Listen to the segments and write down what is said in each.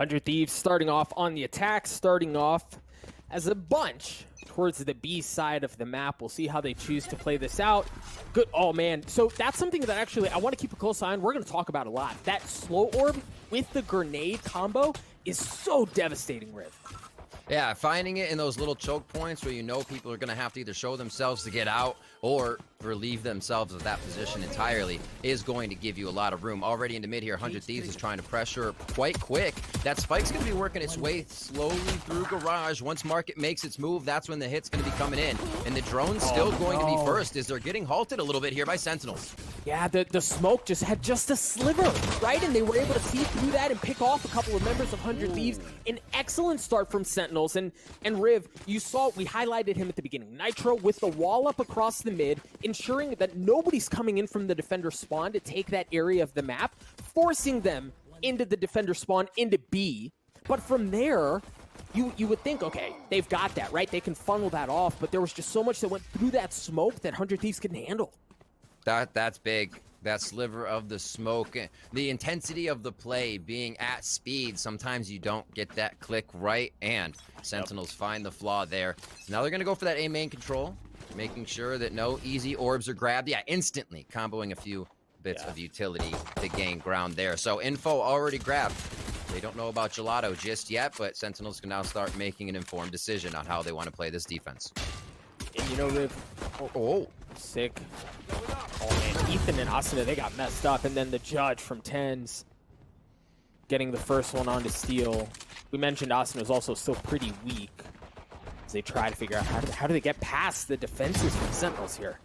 100 Thieves starting off on the attack, starting off as a bunch towards the B side of the map. We'll see how they choose to play this out. Good. Oh, man. So that's something that actually I want to keep a close eye on. We're going to talk about a lot. That slow orb with the grenade combo is so devastating, Riv. Yeah, finding it in those little choke points where you know people are going to have to either show themselves to get out or relieve themselves of that position entirely is going to give you a lot of room. Already into mid here, 100 Thieves is trying to pressure quite quick. That spike's going to be working its way slowly through Garage. Once Market makes its move, that's when the hit's going to be coming in. And the drone's still going to be first as they're getting halted a little bit here by Sentinels. Yeah, the smoke just had just a sliver, right? And they were able to see through that and pick off a couple of members of 100 Thieves. An excellent start from Sentinels. And Riv, you saw, we highlighted him at the beginning. Nitro with the wall up across the mid, ensuring that nobody's coming in from the defender spawn to take that area of the map, forcing them into the defender spawn, into B. But from there, you would think, okay, they've got that, right? They can funnel that off, but there was just so much that went through that smoke that 100 Thieves couldn't handle. That's big. That sliver of the smoke, the intensity of the play being at speed. Sometimes you don't get that click right, and Sentinels find the flaw there. So now they're going to go for that A main control, making sure that no easy orbs are grabbed. Yeah, instantly comboing a few bits of utility to gain ground there. So info already grabbed. They don't know about Gelato just yet, but Sentinels can now start making an informed decision on how they want to play this defense. And you know, Riv, sick. Oh man, Ethan and Asuna, they got messed up. And then the judge from Tens getting the first one on to steal. We mentioned Asuna was also still pretty weak as they try to figure out how do they get past the defenses from Sentinels here.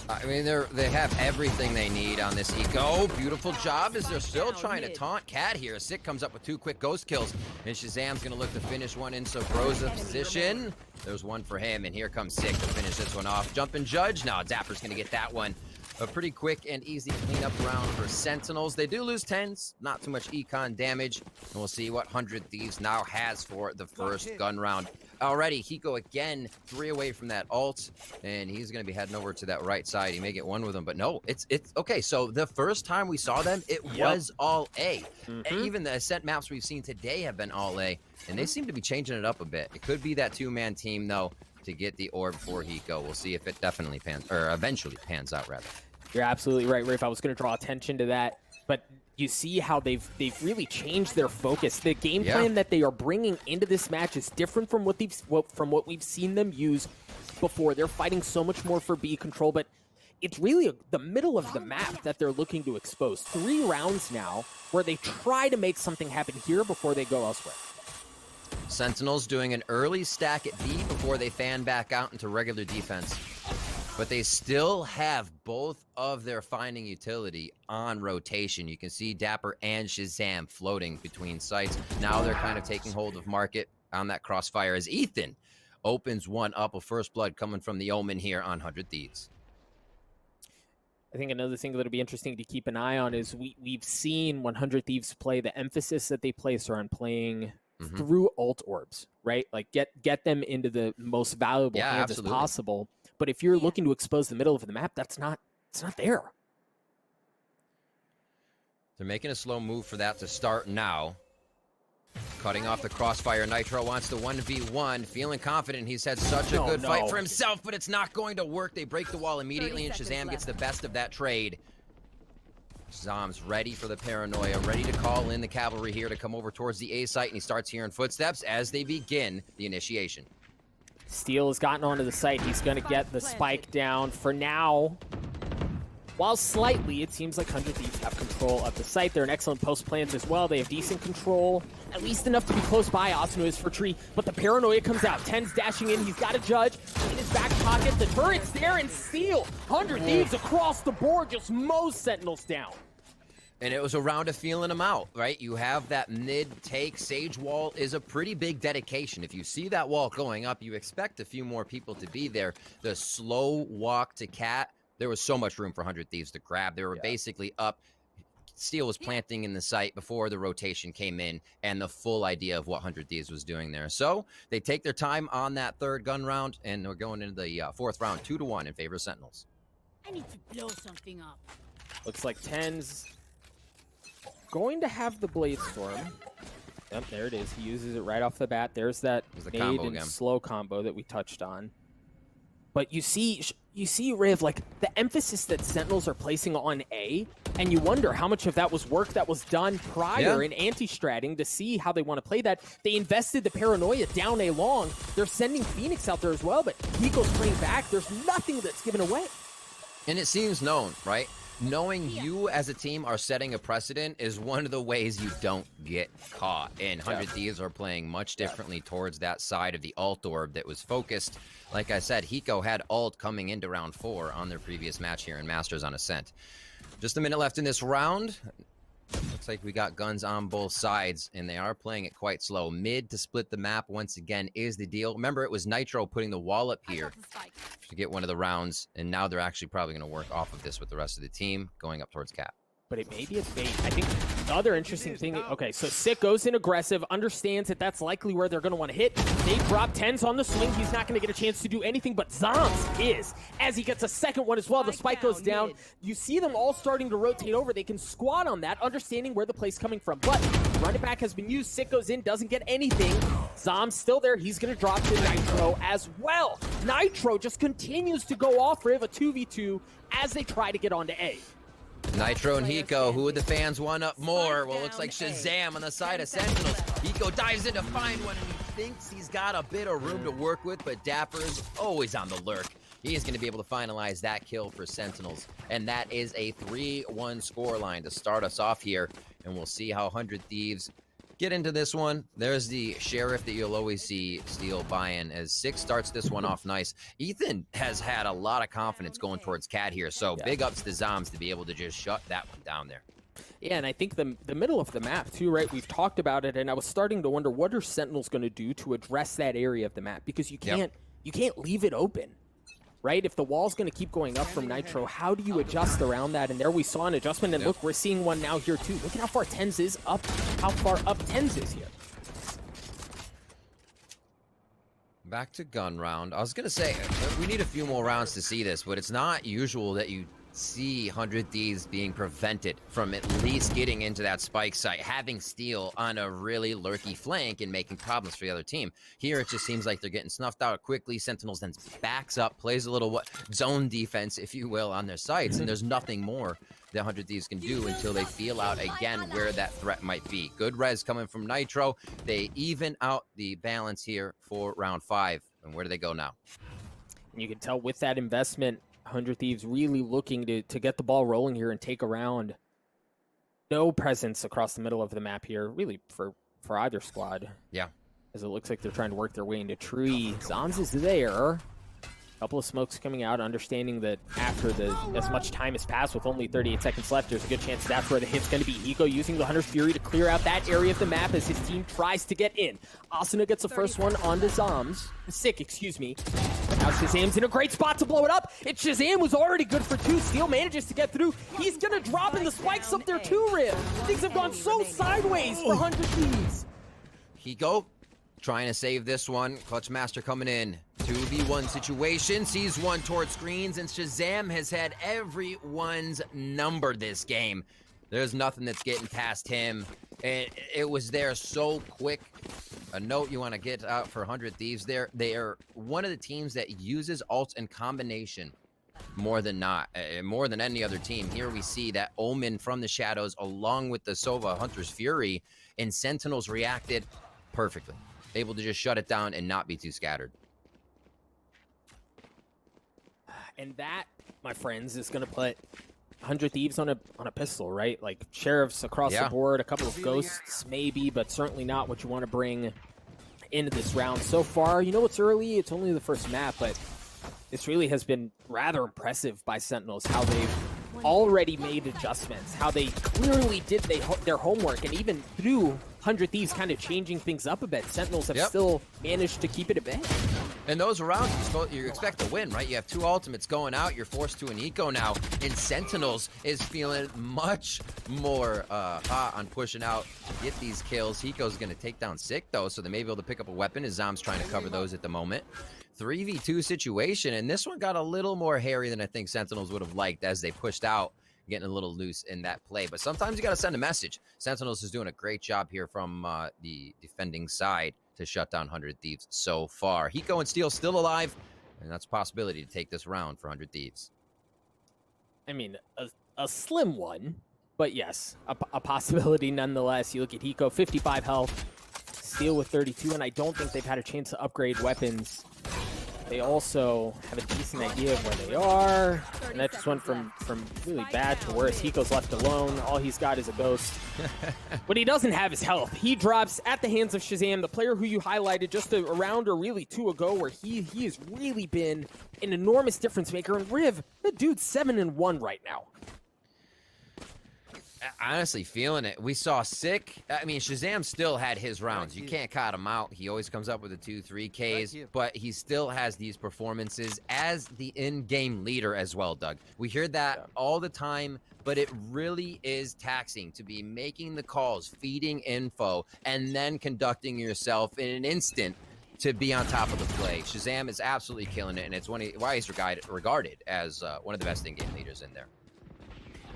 I mean, they have everything they need on this hiko. Beautiful job as they're still trying to taunt Cat here. Sick comes up with 2 quick ghost kills, and Shazam's going to look to finish one in so Bro's a position. There's one for him, and here comes Sick to finish this one off. Jumping Judge. Now Dapper's going to get that one. A pretty quick and easy cleanup round for Sentinels. They do lose 10s, not too much econ damage, and we'll see what 100 Thieves now has for the first gun round. Already, Hiko again, 3 away from that ult, and he's going to be heading over to that right side. He may get one with him, but no, it's okay. So the first time we saw them, it was all A. And even the SEN maps we've seen today have been all A, and they seem to be changing it up a bit. It could be that 2-man team, though, to get the orb for Hiko. We'll see if it definitely pans, or eventually pans out, rather. You're absolutely right, Rafe. I was going to draw attention to that, but you see how they've really changed their focus. The game plan that they are bringing into this match is different from what we've seen them use before. They're fighting so much more for B control, but it's really the middle of the map that they're looking to expose. 3 rounds now where they try to make something happen here before they go elsewhere. Sentinels doing an early stack at B before they fan back out into regular defense. But they still have both of their finding utility on rotation. You can see Dapper and Shazam floating between sites. Now they're kind of taking hold of Market on that crossfire as Ethan opens one up. A first blood coming from the Omen here on 100 Thieves. I think another thing that'll be interesting to keep an eye on is we've seen 100 Thieves play. The emphasis that they place are on playing through ult orbs, right? Like get them into the most valuable hands as possible. But if you're looking to expose the middle of the map, it's not there. They're making a slow move for that to start now. Cutting off the crossfire. Nitro wants the 1v1. Feeling confident. He's had such a good fight for himself, but it's not going to work. They break the wall immediately, and Shazam gets the best of that trade. Shazam's ready for the paranoia, ready to call in the cavalry here to come over towards the A site, and he starts hearing footsteps as they begin the initiation. Steel has gotten onto the site. He's going to get the spike down for now. While slightly, it seems like 100 Thieves have control of the site. They're an excellent post plans as well. They have decent control, at least enough to be close by. Asuna is for tree, but the paranoia comes out. Ten's dashing in. He's got a judge in his back pocket. The turret's there, and Steel, 100 Thieves across the board, just mows Sentinels down. And it was a round of feeling them out, right? You have that mid-take. Sage wall is a pretty big dedication. If you see that wall going up, you expect a few more people to be there. The slow walk to Cat, there was so much room for 100 Thieves to grab. They were basically up. Steel was planting in the site before the rotation came in and the full idea of what 100 Thieves was doing there. So they take their time on that 3rd gun round, and we're going into the 4th round, 2-1 in favor of Sentinels. I need to blow something up. Looks like Ten's going to have the Blade Storm. Yep, there it is. He uses it right off the bat. There's that the nade combo and again. slow combo that we touched on. But you see, Riv, like the emphasis that Sentinels are placing on A, and you wonder how much of that was work that was done prior in anti-stratting to see how they want to play that. They invested the paranoia down A long. They're sending Phoenix out there as well, but hiko's playing back. There's nothing that's given away. And it seems known, right? Knowing you as a team are setting a precedent is one of the ways you don't get caught. And 100 Thieves are playing much differently towards that side of the ult orb that was focused. Like I said, hiko had ult coming into round 4 on their previous match here in Masters on Ascent. Just a minute left in this round. Looks like we got guns on both sides, and they are playing it quite slow. Mid to split the map once again is the deal. Remember, it was Nitro putting the wall up here to get one of the rounds, and now they're actually probably going to work off of this with the rest of the team going up towards Cap. But it may be a bait. I think the other interesting thing, okay, so Sick goes in aggressive, understands that that's likely where they're going to want to hit. They drop 10s on the swing. He's not going to get a chance to do anything, but Zoms is, as he gets a second one as well. The spike goes down. You see them all starting to rotate over. They can squat on that, understanding where the play's coming from. But run it back has been used. Sick goes in, doesn't get anything. Zoms still there. He's going to drop to Nitro as well. Nitro just continues to go off Riv, a 2v2 as they try to get onto A. Nitro and hiko, who would the fans want up more? Well, it looks like Shazam on the side of Sentinels. Hiko dives in to find one, and he thinks he's got a bit of room to work with, but Dapper's always on the lurk. He is going to be able to finalize that kill for Sentinels, and that is a 3-1 scoreline to start us off here, and we'll see how 100 Thieves get into this one. There's the Sheriff that you'll always see steal buy-in as Six starts this one off nice. Ethan has had a lot of confidence going towards Cat here, so big ups to Zoms to be able to just shut that one down there. Yeah, and I think the middle of the map too, right? We've talked about it, and I was starting to wonder what are Sentinels going to do to address that area of the map, because you can't leave it open. Right? If the wall's going to keep going up from Nitro, how do you adjust around that? And there we saw an adjustment, and look, we're seeing one now here too. Look at how far Tens is up, how far up Tens is here. Back to gun round. I was going to say, we need a few more rounds to see this, but it's not usual that you see 100 Thieves being prevented from at least getting into that spike site, having steal on a really lurky flank and making problems for the other team. Here, it just seems like they're getting snuffed out quickly. Sentinels then backs up, plays a little zone defense, if you will, on their sites, and there's nothing more that 100 Thieves can do until they feel out again where that threat might be. Good res coming from Nitro. They even out the balance here for round 5. And where do they go now? You can tell with that investment, 100 Thieves really looking to get the ball rolling here and take a round. No presence across the middle of the map here, really, for either squad. Yeah. As it looks like they're trying to work their way into tree. Zoms is there. Couple of smokes coming out, understanding that after as much time has passed with only 38 seconds left, there's a good chance that's where the hit's going to be. hiko using the Hunter's Fury to clear out that area of the map as his team tries to get in. Asuna gets the first one onto Zoms. Sick, excuse me. Now Shazam's in a great spot to blow it up. Shazam was already good for 2. Steel manages to get through. He's going to drop in the spikes up there too, Riv. Things have gone so sideways for 100 Thieves. hiko trying to save this one. Clutch Master coming in. 2v1 situation. Sees one towards screens, and Shazam has had everyone's number this game. There's nothing that's getting past him. And it was there so quick. A note you want to get out for 100 Thieves there. They are one of the teams that uses ults in combination more than any other team. Here we see that Omen from the shadows along with the Sova Hunter's Fury, and Sentinels reacted perfectly. Able to just shut it down and not be too scattered. And that, my friends, is going to put 100 Thieves on a pistol, right? Like Sheriffs across the board, a couple of Ghosts maybe, but certainly not what you want to bring into this round. So far, you know, it's early, it's only the first map, but this really has been rather impressive by Sentinels, how they've already made adjustments, how they clearly did their homework, and even through 100 Thieves kind of changing things up a bit, Sentinels have still managed to keep it at bay. And those rounds, you expect to win, right? You have 2 ultimates going out, you're forced to an eco now, and Sentinels is feeling much more hot on pushing out to get these kills. hiko's going to take down Sick, though, so they may be able to pick up a weapon as Zom's trying to cover those at the moment. 3v2 situation, and this one got a little more hairy than I think Sentinels would have liked as they pushed out, getting a little loose in that play. But sometimes you got to send a message. Sentinels is doing a great job here from the defending side to shut down 100 Thieves so far. Hiko and Steel still alive, and that's a possibility to take this round for 100 Thieves. I mean, a slim one, but yes, a possibility nonetheless. You look at Hiko, 55 health, Steel with 32, and I don't think they've had a chance to upgrade weapons. They also have a decent idea of where they are, and that just went from really bad to worse. Hiko's left alone. All he's got is a ghost. What he doesn't have is health. He drops at the hands of Shazam, the player who you highlighted just a round or really two ago, where he has really been an enormous difference maker. And Riv, the dude's 7-1 right now. Honestly, feeling it. We saw Sick. I mean, Shazam still had his rounds. You can't cut him out. He always comes up with the 2-3 Ks, but he still has these performances as the in-game leader as well, Doug. We hear that all the time, but it really is taxing to be making the calls, feeding info, and then conducting yourself in an instant to be on top of the play. Shazam is absolutely killing it, and it's why he's regarded as one of the best in-game leaders in there.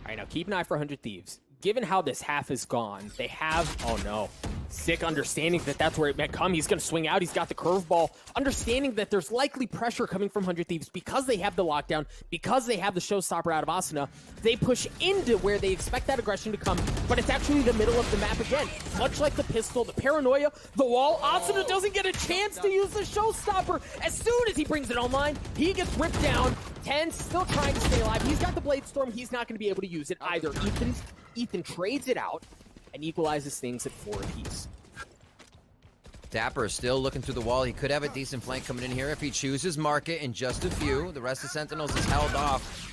All right, now keep an eye for 100 Thieves. Given how this half is gone, they have, oh no, Sick understanding that that's where it might come. He's going to swing out. He's got the curveball. Understanding that there's likely pressure coming from 100 Thieves because they have the lockdown, because they have the showstopper out of Asuna. They push into where they expect that aggression to come, but it's actually the middle of the map again. Much like the pistol, the paranoia, the wall, Asuna doesn't get a chance to use the showstopper. As soon as he brings it online, he gets ripped down. 10 still trying to stay alive. He's got the Blade Storm. He's not going to be able to use it either. Ethan trades it out and equalizes things at 4 apiece. Dapper is still looking through the wall. He could have a decent flank coming in here if he chooses market in just a few. The rest of Sentinels is held off.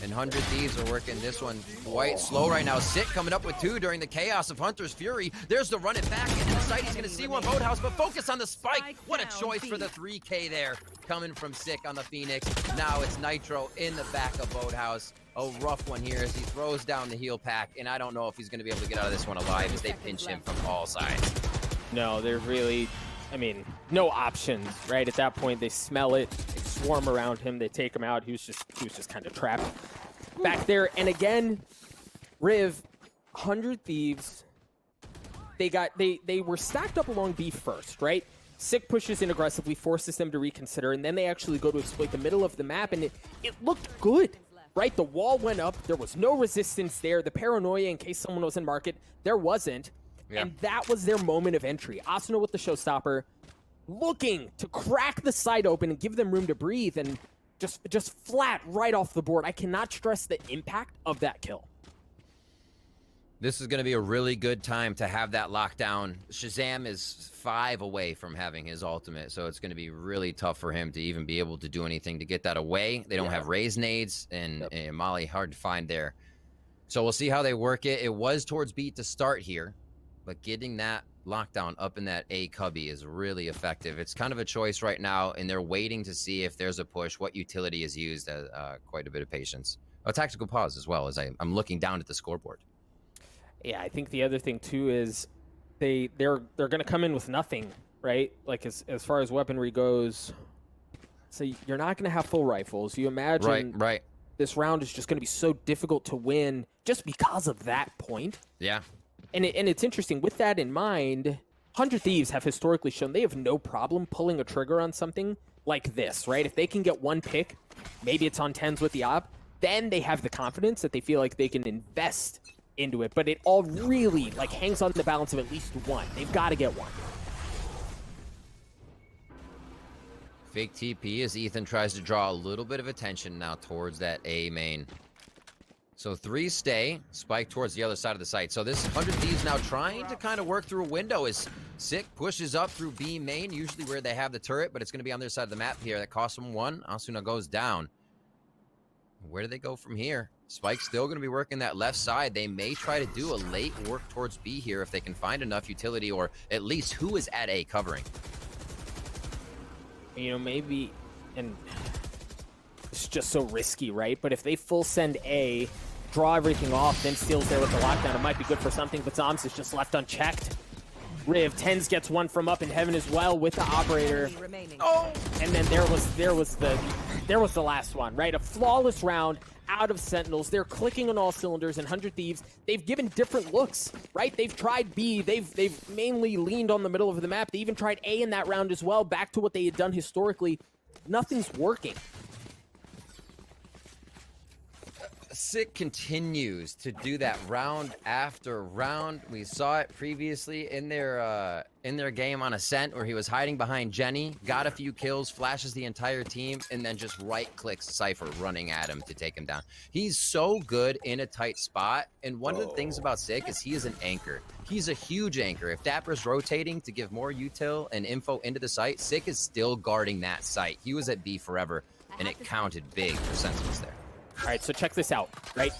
And 100 Thieves are working this one quite slow right now. Sick coming up with 2 during the chaos of Hunter's Fury. There's the run it back into the site. He's going to see one Boathouse, but focus on the spike. What a choice for the 3K there. Coming from Sick on the Phoenix. Now it's Nitro in the back of Boathouse. A rough one here as he throws down the heal pack. And I don't know if he's going to be able to get out of this one alive as they pinch him from all sides. No, there's really, I mean, no options, right? At that point, they smell it. They swarm around him. They take him out. He was just kind of trapped back there. And again, Riv, 100 Thieves, they were stacked up along B first, right? Sick pushes in aggressively, forces them to reconsider, and then they actually go to exploit the middle of the map, and it looked good, right? The wall went up. There was no resistance there. The paranoia, in case someone was in market, there wasn't. Yeah. And that was their moment of entry. Asuna with the showstopper, looking to crack the site open and give them room to breathe, and just flat right off the board. I cannot stress the impact of that kill. This is going to be a really good time to have that lockdown. Shazam is 5 away from having his ultimate, so it's going to be really tough for him to even be able to do anything to get that away. They don't have raise nades, and Molly hard to find there. So we'll see how they work it. It was towards B to start here, but getting that lockdown up in that A cubby is really effective. It's kind of a choice right now, and they're waiting to see if there's a push, what utility is used. Quite a bit of patience. A tactical pause as well as I'm looking down at the scoreboard. Yeah, I think the other thing too is they're going to come in with nothing, right? Like as far as weaponry goes. So you're not going to have full rifles. You imagine right. This round is just going to be so difficult to win just because of that point. Yeah. And it's interesting, with that in mind, 100 Thieves have historically shown they have no problem pulling a trigger on something like this, right? If they can get one pick, maybe it's on 10s with the op, then they have the confidence that they feel like they can invest into it. But it all really hangs on the balance of at least one. They've got to get one. Fake TP as Ethan tries to draw a little bit of attention now towards that A main. So 3 stay, spike towards the other side of the site. So this 100 Thieves now trying to kind of work through a window as Sick pushes up through B main, usually where they have the turret, but it's going to be on their side of the map here. That costs them 1. Asuna goes down. Where do they go from here? Spike's still going to be working that left side. They may try to do a late work towards B here if they can find enough utility, or at least who is at A covering. You know, maybe, and it's just so risky, right? But if they full send A, draw everything off, then Steel's there with the lockdown, it might be good for something, but Zoms is just left unchecked. Riv, Tens gets one from up in heaven as well with the operator. Oh! And then there was the last one, right? A flawless round out of Sentinels. They're clicking on all cylinders, and 100 Thieves, they've given different looks, right? They've tried B, they've mainly leaned on the middle of the map. They even tried A in that round as well, back to what they had done historically. Nothing's working. Sick continues to do that round after round. We saw it previously in their game on Ascent, where he was hiding behind Jenny, got a few kills, flashes the entire team, and then just right-clicks Cypher running at him to take him down. He's so good in a tight spot, and one of the things about Sick is he is an anchor. He's a huge anchor. If Dapper's rotating to give more util and info into the site, Sick is still guarding that site. He was at B forever, and it counted big for Sentinels there. All right, so check this out, right?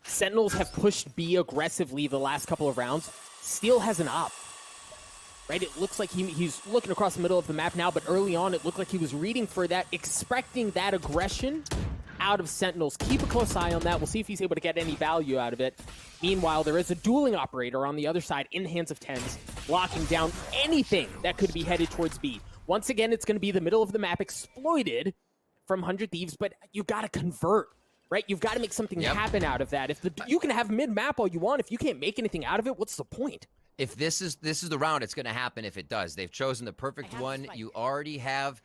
Sentinels have pushed B aggressively the last couple of rounds. Steel has an op, right? It looks like he's looking across the middle of the map now, but early on it looked like he was reading for that, expecting that aggression out of Sentinels. Keep a close eye on that. We'll see if he's able to get any value out of it. Meanwhile, there is a dueling operator on the other side in the hands of Tens, locking down anything that could be headed towards B. Once again, it's going to be the middle of the map exploited from 100 Thieves, but you got to convert. Right, you've got to make something happen out of that. You can have mid-map all you want. If you can't make anything out of it, what's the point? If this is the round, it's going to happen if it does. They've chosen the perfect one. You already have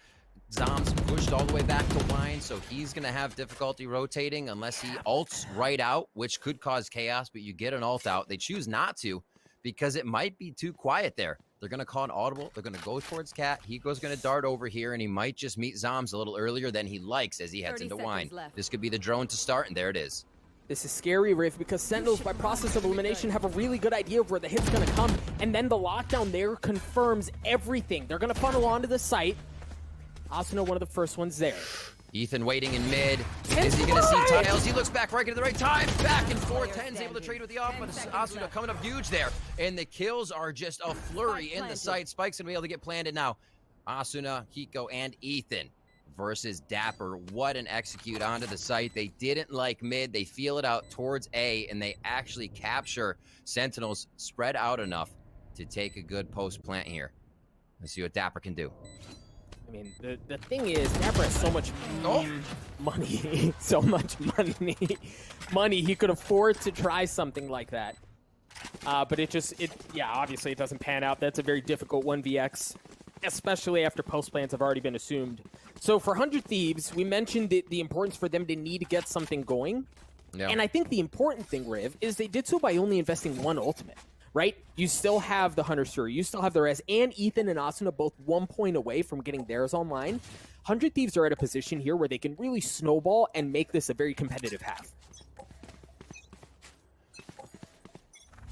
Zombs pushed all the way back to Wine, so he's going to have difficulty rotating unless he ults right out, which could cause chaos, but you get an ult out. They choose not to because it might be too quiet there. They're going to call an audible. They're going to go towards Cat. Hiko's going to dart over here, and he might just meet Zombs a little earlier than he likes as he heads into Wine. This could be the drone to start, and there it is. This is scary, Riv, because Sentinels, by process of elimination, have a really good idea of where the hit's going to come, and then the lockdown there confirms everything. They're going to funnel onto the site. Asuna, one of the first ones there. Ethan waiting in mid. Is he going to see Tiles? He looks back right at the right time. Back and forth. Ten's able to trade with the off, but Asuna coming up huge there. And the kills are just a flurry in the site. Spike's going to be able to get planted now. Asuna, Hiko, and Ethan versus Dapper. What an execute onto the site. They didn't like mid. They feel it out towards A, and they actually capture Sentinels spread out enough to take a good post plant here. Let's see what Dapper can do. I mean, the thing is, Dapper has so much money, so much money. He could afford to try something like that. But obviously it doesn't pan out. That's a very difficult 1vx, especially after post plans have already been assumed. So for 100 Thieves, we mentioned the importance for them to need to get something going. Yeah. And I think the important thing, Riv, is they did so by only investing one ultimate. Right? You still have the Hunter Suri, you still have the Res, and Ethan and Asuna both 1 point away from getting theirs online. 100 Thieves are at a position here where they can really snowball and make this a very competitive half.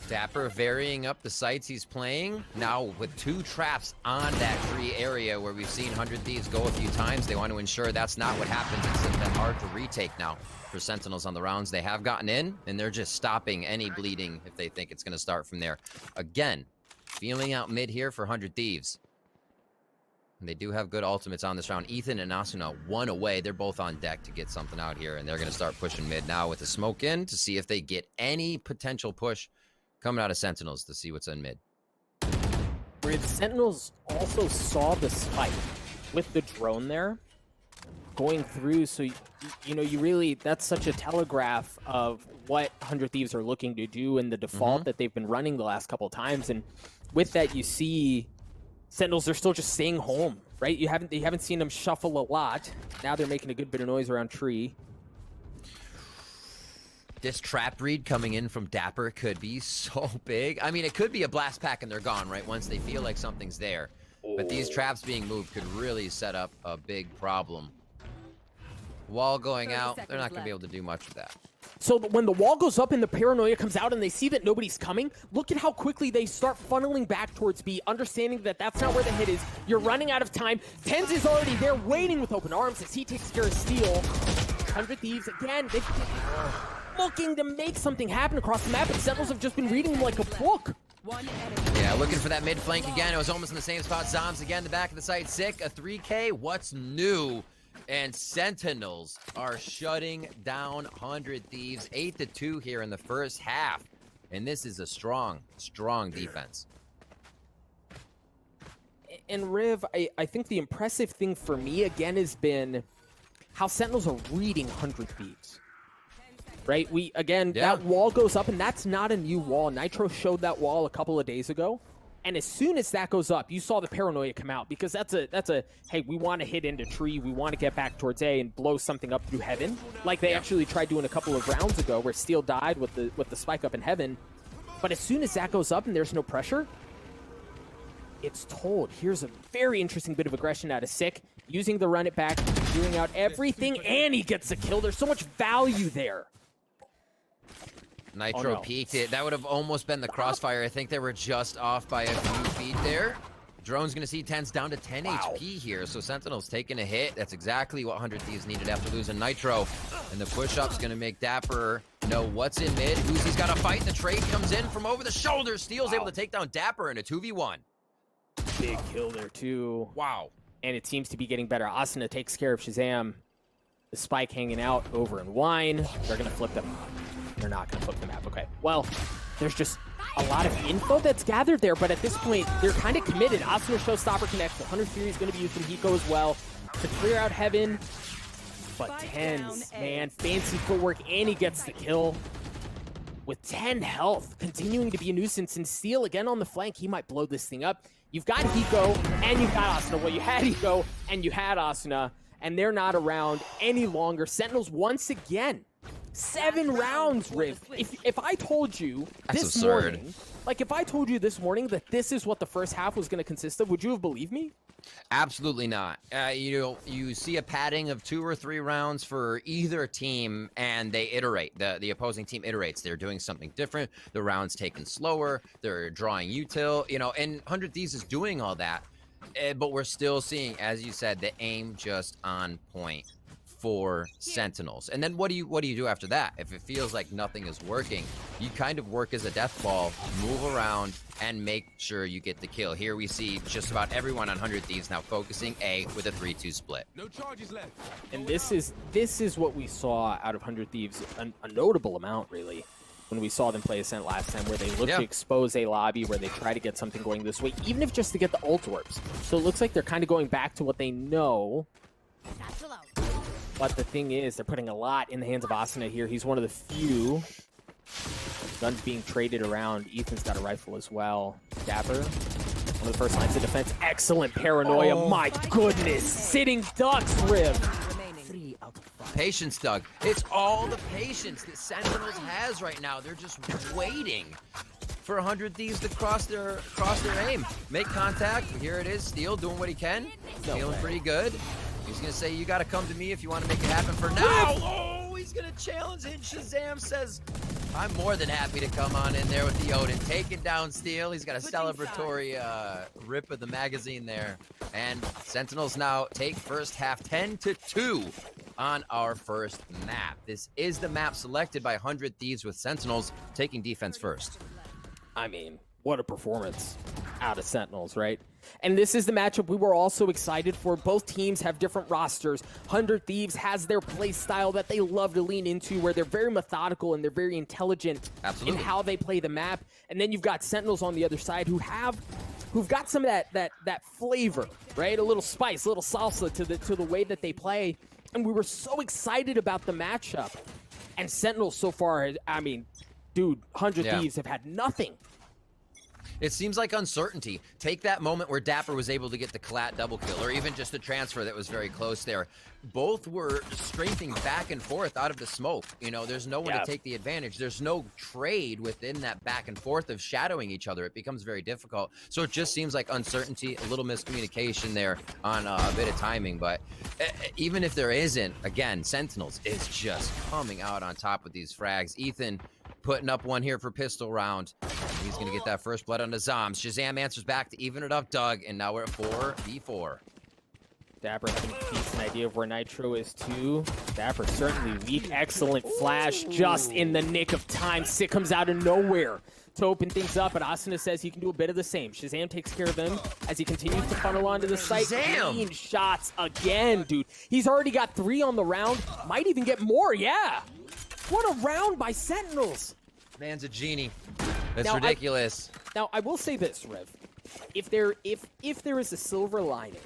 Dapper varying up the sites he's playing. Now with 2 traps on that tree area where we've seen 100 Thieves go a few times, they want to ensure that's not what happens. It's been hard to retake now for Sentinels on the rounds they have gotten in, and they're just stopping any bleeding if they think it's going to start from there. Again, feeling out mid here for 100 Thieves. And they do have good ultimates on this round. Ethan and Asuna 1 away. They're both on deck to get something out here, and they're going to start pushing mid now with the smoke in to see if they get any potential push coming out of Sentinels to see what's in mid. Where the Sentinels also saw the spike with the drone there going through, so you really, that's such a telegraph of what 100 Thieves are looking to do and the default that they've been running the last couple of times. And with that, you see Sentinels are still just staying home, right? You haven't seen them shuffle a lot. Now they're making a good bit of noise around tree. This trap read coming in from Dapper could be so big. I mean, it could be a blast pack and they're gone, right? Once they feel like something's there. But these traps being moved could really set up a big problem. Wall going out, they're not going to be able to do much with that. So when the wall goes up and the paranoia comes out and they see that nobody's coming, look at how quickly they start funneling back towards B, understanding that that's not where the hit is. You're running out of time. Tens is already there waiting with open arms as he takes care of Steel. 100 Thieves, again, they're looking to make something happen across the map, and Sentinels have just been reading them like a book. Yeah, looking for that mid flank again. It was almost in the same spot. Zombs again, the back of the site. Sick, a 3K. What's new? And Sentinels are shutting down 100 Thieves. 8-2 here in the first half. And this is a strong, strong defense. And Riv, I think the impressive thing for me, again, has been how Sentinels are reading 100 Thieves. right? That wall goes up, and that's not a new wall. Nitro showed that wall a couple of days ago, and as soon as that goes up, you saw the paranoia come out, because that's a hey, we want to hit into tree, we want to get back towards A and blow something up through heaven, like they actually tried doing a couple of rounds ago, where Steel died with the spike up in heaven. But as soon as that goes up and there's no pressure, it's told. Here's a very interesting bit of aggression out of Sick, using the run it back, doing out everything, and he gets the kill. There's so much value there. Nitro peeked it. That would have almost been the crossfire. I think they were just off by a few feet there. Drone's going to see 10's down to 10 HP here, so Sentinel's taking a hit. That's exactly what 100 Thieves needed after losing Nitro. And the push-up's going to make Dapper know what's in mid. Uzi's got to fight. The trade comes in from over the shoulder. Steel's able to take down Dapper in a 2v1. Big kill there, too. Wow. And it seems to be getting better. Asuna takes care of Shazam. The spike hanging out over in Wine. They're going to flip them. They're not going to flip the map. Okay. Well, there's just a lot of info that's gathered there, but at this point, they're kind of committed. Asuna Showstopper connects. 100 Fury is going to be used from hiko as well to clear out Heaven. But 10's, man, fancy footwork, and he gets the kill. With 10 health, continuing to be a nuisance, and Steel again on the flank, he might blow this thing up. You've got hiko, and you've got Asuna. Well, you had hiko, and you had Asuna, and they're not around any longer. Sentinels once again. 7 rounds, Riv. If I told you this morning, like if I told you this morning that this is what the first half was going to consist of, would you have believed me? Absolutely not. You see a padding of 2 or 3 rounds for either team, and they iterate. The opposing team iterates. They're doing something different. The round's taken slower. They're drawing util. And 100 Thieves is doing all that. But we're still seeing, as you said, the aim just on point for Sentinels. And then what do you do after that? If it feels like nothing is working, you kind of work as a death ball, move around, and make sure you get the kill. Here we see just about everyone on 100 Thieves now focusing A with a 3-2 split. No charges left. And this is what we saw out of 100 Thieves, a notable amount, really, when we saw them play Ascent last time, where they look to expose a lobby, where they try to get something going this way, even if just to get the ult orbs. So it looks like they're kind of going back to what they know. But the thing is, they're putting a lot in the hands of Asuna here. He's one of the few. Guns being traded around. Ethan's got a rifle as well. Dapper, one of the first lines of defense. Excellent paranoia. Oh my goodness. Sitting ducks, Rib. Patience, Doug. It's all the patience that Sentinels has right now. They're just waiting for 100 Thieves to cross their aim. Make contact. Here it is. Steel doing what he can. Feeling pretty good. He's going to say, you got to come to me if you want to make it happen for now. Oh, he's going to challenge it. Shazam says, I'm more than happy to come on in there with the Odin. Taking down Steel. He's got a celebratory rip of the magazine there. And Sentinels now take first half 10-2 on our first map. This is the map selected by 100 Thieves, with Sentinels taking defense first. I mean, what a performance out of Sentinels, right? And this is the matchup we were also excited for. Both teams have different rosters. 100 Thieves has their play style that they love to lean into, where they're very methodical and they're very intelligent in how they play the map. And then you've got Sentinels on the other side who've got some of that flavor, right? A little spice, a little salsa to the way that they play. And we were so excited about the matchup. And Sentinels so far, I mean, dude, 100 Thieves have had nothing. It seems like uncertainty. Take that moment where Dapper was able to get the Collat double kill, or even just a transfer that was very close there. Both were strafing back and forth out of the smoke. There's no one to take the advantage. There's no trade within that back and forth of shadowing each other. It becomes very difficult. So it just seems like uncertainty, a little miscommunication there on a bit of timing. But even if there isn't, again, Sentinels is just coming out on top with these frags. Ethan putting up one here for pistol round. He's going to get that first blood on the Zoms. Shazam answers back to even it up, Doug, and now we're at 4v4. Dapper having a decent idea of where Nitro is, too. Dapper certainly weak. Excellent flash just in the nick of time. Sick comes out of nowhere to open things up, but Asuna says he can do a bit of the same. Shazam takes care of them as he continues to funnel onto the site. Clean shots again, dude. He's already got 3 on the round. Might even get more, yeah. What a round by Sentinels. Man's a genie. That's ridiculous. Now, I will say this, Rev. If there is a silver lining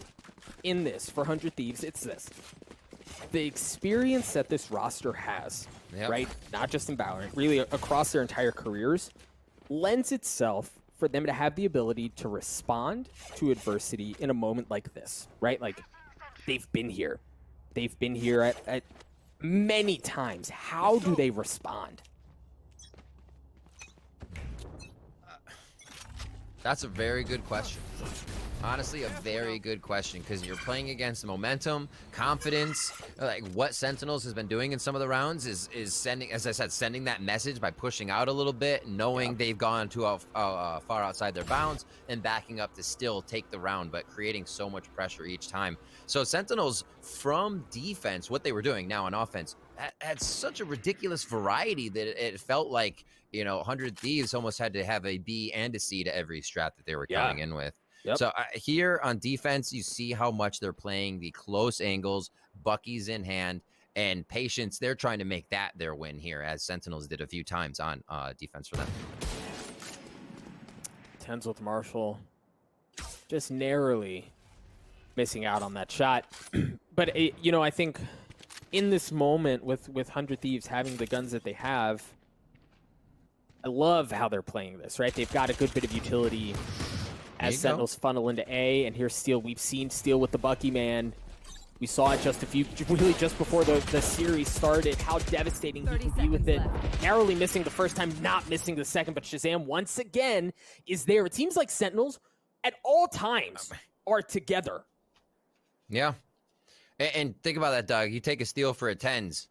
in this for 100 Thieves, it's this. the experience that this roster has, Yep. right? Not just in Valorant, really across their entire careers, lends itself for them to have the ability to respond to adversity in a moment like this, right? Like, they've been here. They've been here at many times. How do they respond? That's a very good question. Honestly, a very good question, because you're playing against momentum, confidence. Like what Sentinels has been doing in some of the rounds is sending, as I said, sending that message by pushing out a little bit, knowing they've gone too far outside their bounds, and backing up to still take the round, but creating so much pressure each time. So Sentinels, from defense, what they were doing now on offense, had such a ridiculous variety that it felt like, you know, 100 Thieves almost had to have a B and a C to every strat that they were coming in with. Yep. So here on defense, you see how much they're playing the close angles, Bucky's in hand, and patience. They're trying to make that their win here, as Sentinels did a few times on defense for them. Tens with Marshall just narrowly missing out on that shot. But, you know, I think in this moment with 100 Thieves having the guns that they have, I love how they're playing this, right? They've got a good bit of utility as Sentinels funnel into A, and here's Steel. We've seen Steel with the Bucky man. We saw it just before the series started, how devastating he can be with it. Narrowly missing the first time, not missing the second, but Shazam once again is there. It seems like Sentinels at all times are together. Yeah. And think about that, Doug. You take a steal for a tens.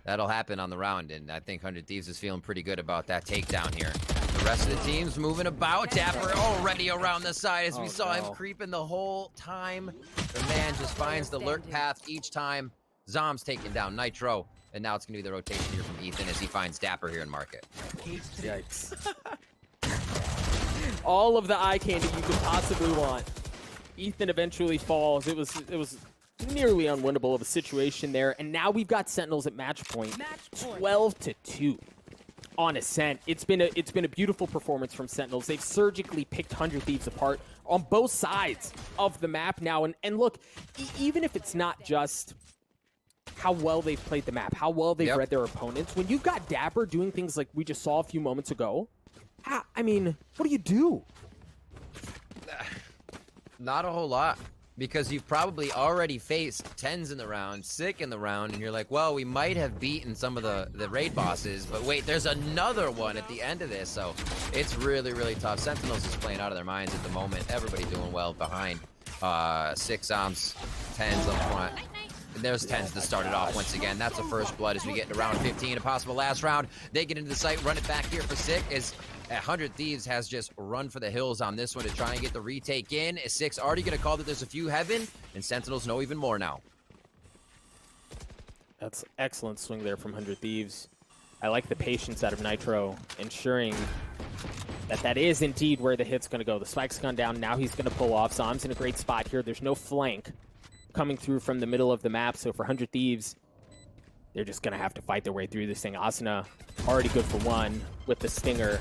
That'll happen on the round, and I think 100 Thieves is feeling pretty good about that takedown here. The rest of the team's moving about. Dapper already around the side as we saw him creeping the whole time. The man just finds the lurk path each time. Zom's taking down Nitro, and now it's going to be the rotation here from Ethan as he finds Dapper here in market. Yikes. All of the eye candy you could possibly want. Ethan eventually falls. It was nearly unwinnable of a situation there, and now we've got Sentinels at match point, 12-2 on Ascent. It's been a beautiful performance from Sentinels. They've surgically picked 100 Thieves apart on both sides of the map now, and look, even if it's not just how well they've played the map, how well they've read their opponents, when you've got Dapper doing things like we just saw a few moments ago, I mean, what do you do? Not a whole lot. Because you've probably already faced tens in the round, sick in the round, and you're like, well, we might have beaten some of the raid bosses, but wait, there's another one at the end of this, so it's really, really tough. Sentinels is playing out of their minds at the moment. Everybody doing well behind. 6 Zoms, tens up front. And there's tens to start it off once again. That's the first blood as we get into round 15, a possible last round. They get into the site, run it back here for Sick as 100 Thieves has just run for the hills on this one to try and get the retake in. Is Six already going to call that there's a few heaven, and Sentinels know even more now. That's excellent swing there from 100 Thieves. I like the patience out of Nitro, ensuring that is indeed where the hit's going to go. The spike's gone down. Now he's going to pull off. Zom's in a great spot here. There's no flank coming through from the middle of the map, so for 100 Thieves, they're just going to have to fight their way through this thing. Asuna already good for one with the Stinger.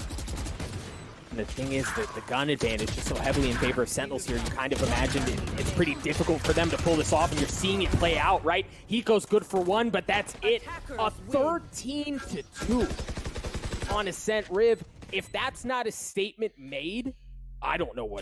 And the thing is that the gun advantage is so heavily in favor of Sentinels here, you kind of imagine it's pretty difficult for them to pull this off, and you're seeing it play out, right? Hiko's good for one, but that's it. A 13-2 on Ascent. Riv, if that's not a statement made, I don't know what